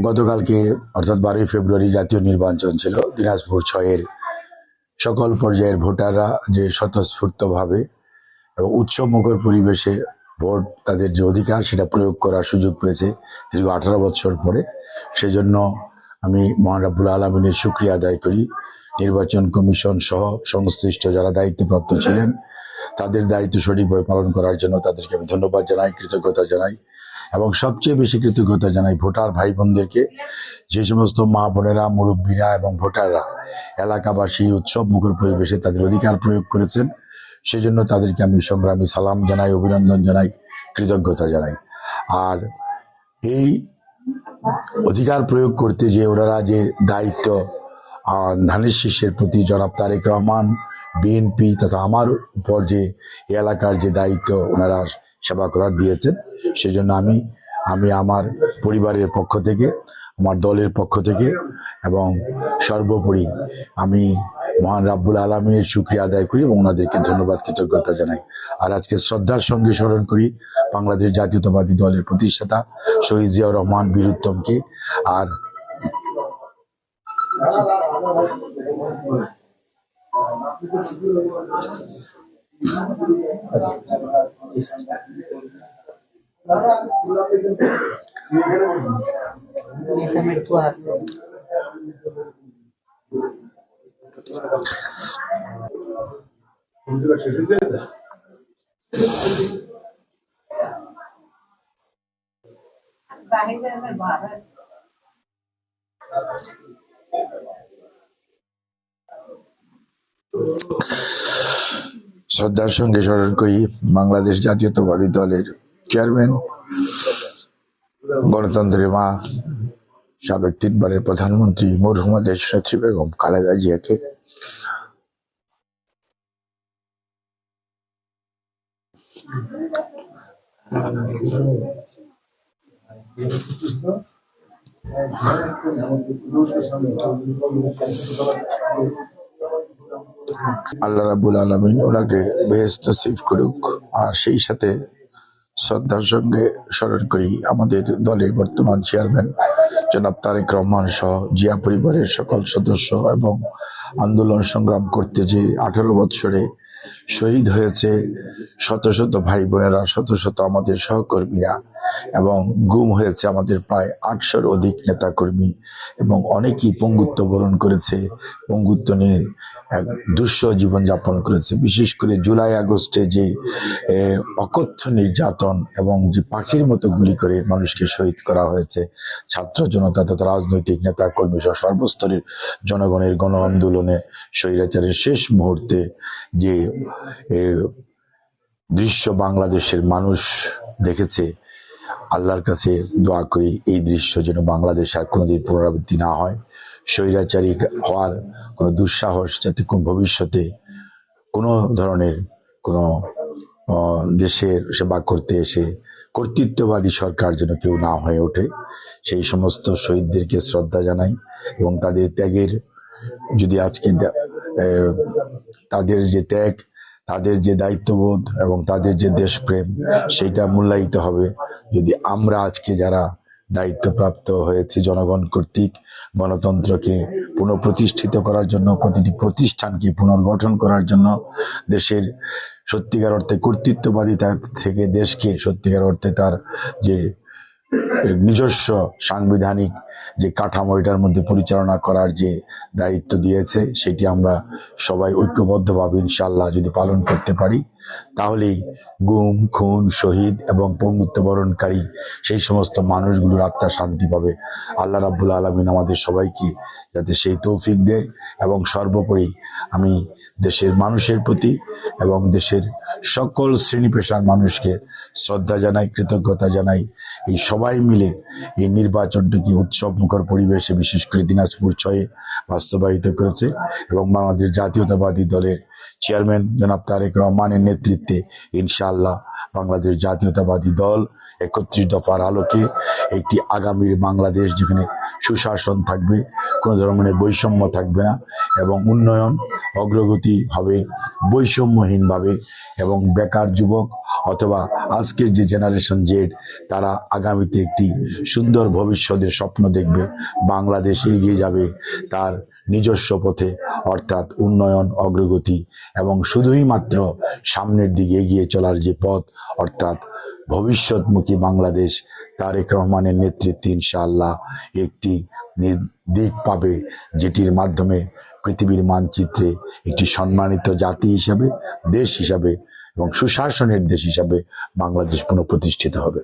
গতকালকে অর্থাৎ 12 ফেব্রুয়ারি জাতীয় নির্বাচন ছিল। দিনাজপুর 6-এর সকল পর্যায়ের ভোটাররা যে স্বতঃস্ফূর্তভাবে এবং উৎসবমুখর পরিবেশে ভোট তাদের যে অধিকার সেটা প্রয়োগ করার সুযোগ পেয়েছে দীর্ঘ 18 বছর পরে। সেজন্য আমি মহান রাব্বুল আলামিনের শুকরিয়া আদায় করি। নির্বাচন কমিশন সহ সংশ্লিষ্ট যারা দায়িত্বপ্রাপ্ত ছিলেন তাদের দায়িত্ব সঠিকভাবে পালন করার জন্য তাদেরকে আমি ধন্যবাদ জানাই, কৃতজ্ঞতা জানাই এবং সবচেয়ে বেশি কৃতজ্ঞতা জানাই ভোটার ভাই বোনদেরকে। যে সমস্ত মা বোনেরা, মুরব্বীরা এবং ভোটাররা এলাকাবাসী উৎসব মুখর পরিবেশে তাদের অধিকার প্রয়োগ করেছেন, সেজন্য তাদেরকে আমি সংগ্রামী সালাম জানাই, অভিনন্দন জানাই, কৃতজ্ঞতা জানাই। আর এই অধিকার প্রয়োগ করতে যে ওনারা যে দায়িত্ব ধানের শীষের প্রতি জনাব তারেক রহমান, বিএনপি তথা আমার উপর যে এলাকার যে দায়িত্ব ওনারা সেবা করার দিয়েছেন, সেজন্য আমি আমার পরিবারের পক্ষ থেকে, আমার দলের পক্ষ থেকে এবং সর্বোপরি আমি মহান রাব্বুল আলামিনের শুকরিয়া আদায় করি এবং ওনাদেরকে ধন্যবাদ, কৃতজ্ঞতা জানাই। আর আজকে শ্রদ্ধার সঙ্গে স্মরণ করি বাংলাদেশ জাতীয়তাবাদী দলের প্রতিষ্ঠাতা শহীদ জিয়াউর রহমান বীর উত্তমকে। আর শ্রদ্ধার সঙ্গে স্মরণ করি বাংলাদেশ জাতীয়তাবাদী দলের চেয়ারম্যান, গণতন্ত্রের মা, সাবেক 3বারের প্রধানমন্ত্রী মরহুমা দেশনেত্রী বেগম খালেদা জিয়াকে। আল্লাহ রাব্বুল আলামিন ওনাকে বেহেশত নসিব করুক। আর সেই সাথে শ্রদ্ধার সঙ্গে স্মরণ করি আমাদের দলের বর্তমান চেয়ারম্যান জনাব তারেক রহমান সহ জিয়া পরিবারের সকল সদস্য এবং আন্দোলন সংগ্রাম করতে যে 18 বছরে শহীদ হয়েছে শত শত ভাই বোনেরা, শত শত আমাদের সহকর্মীরা, এবং গুম হয়েছে আমাদের প্রায় 800-র অধিক নেতা কর্মী এবং অনেকেই পঙ্গুত্ব বরণ করেছে, পঙ্গুত্ব নিয়ে এক দুঃসহ জীবনযাপন করেছে। বিশেষ করে জুলাই আগস্টে যে অকথ্য নির্যাতন এবং যে পাখির মতো গুলি করে মানুষকে শহীদ করা হয়েছে, ছাত্র জনতা তথা রাজনৈতিক নেতা কর্মী সহ সর্বস্তরের জনগণের গণ আন্দোলনে স্বৈরাচারের শেষ মুহূর্তে যে দৃশ্য বাংলাদেশের মানুষ দেখেছে, আল্লাহর কাছে দোয়া করি এই দৃশ্য যেন বাংলাদেশ আর কোনোদিন পুনরাবৃত্তি না হয়। স্বৈরাচারী হওয়ার কোনো দুঃসাহস যাতে কোন ভবিষ্যতে কোনো ধরনের কোনো দেশের সেবা করতে এসে কর্তৃত্ববাদী সরকার যেন কেউ না হয়ে ওঠে, সেই সমস্ত শহীদদেরকে শ্রদ্ধা জানাই এবং তাদের ত্যাগের যদি আজকে তাদের যে ত্যাগ, তাদের যে দায়িত্ববোধ এবং তাদের যে দেশপ্রেম, সেইটা মূল্যায়িত হবে যদি আমরা আজকে যারা দায়িত্বপ্রাপ্ত হয়েছে জনগণ কর্তৃক গণতন্ত্রকে পুনঃপ্রতিষ্ঠিত করার জন্য, প্রতিটি প্রতিষ্ঠানকে পুনর্গঠন করার জন্য, দেশের সত্যিকার অর্থে কর্তৃত্ববাদিতা থেকে দেশকে সত্যিকার অর্থে তার যে নিজস্ব সাংবিধানিক যে কাঠামো এটার মধ্যে পরিচালনা করার যে দায়িত্ব দিয়েছে, সেটি আমরা সবাই ঐক্যবদ্ধভাবে ইনশাআল্লাহ যদি পালন করতে পারি, তাহলেই গুম, খুন, শহীদ এবং পঙ্গুত্ববরণকারী সেই সমস্ত মানুষগুলোর আত্মা শান্তি পাবে। আল্লাহ রাব্বুল আলামিন আমাদের সবাইকে যাতে সেই তৌফিক দেয়। এবং সর্বোপরি আমি দেশের মানুষের প্রতি এবং দেশের সকল শ্রেণী পেশার মানুষকে শ্রদ্ধা জানাই, কৃতজ্ঞতা জানাই। এই সবাই মিলে এই নির্বাচনটিকে উৎসব মুখর পরিবেশে বিশেষ করে দিনাজপুর 6 বাস্তবায়িত করেছে এবং বাংলাদেশ জাতীয়তাবাদী দলের চেয়ারম্যান জনাব তারেক রহমানের নেতৃত্বে ইনশাআল্লাহ বাংলাদেশ জাতীয়তাবাদী দল 31 দফার আলোকে একটি আগামীর বাংলাদেশ যেখানে সুশাসন থাকবে, কোনো ধরনের বৈষম্য থাকবে না এবং উন্নয়ন অগ্রগতি হবে বৈষম্যহীনভাবে, এবং বেকার যুবক অথবা আজকের যে জেনারেশন জেড তারা আগামীতে একটি সুন্দর ভবিষ্যতের স্বপ্ন দেখবে। বাংলাদেশ এগিয়ে যাবে তার নিজস্ব পথে, অর্থাৎ উন্নয়ন অগ্রগতি এবং শুধুই মাত্র সামনের দিকে এগিয়ে চলার যে পথ, অর্থাৎ ভবিষ্যৎমুখী বাংলাদেশ তারেক রহমানের নেতৃত্বে ইনশাআল্লাহ একটি দিক পাবে, যেটির মাধ্যমে পৃথিবীর মানচিত্রে একটি সম্মানিত জাতি হিসাবে, দেশ হিসাবে এবং সুশাসনের দেশ হিসাবে বাংলাদেশ পুনঃপ্রতিষ্ঠিত হবে।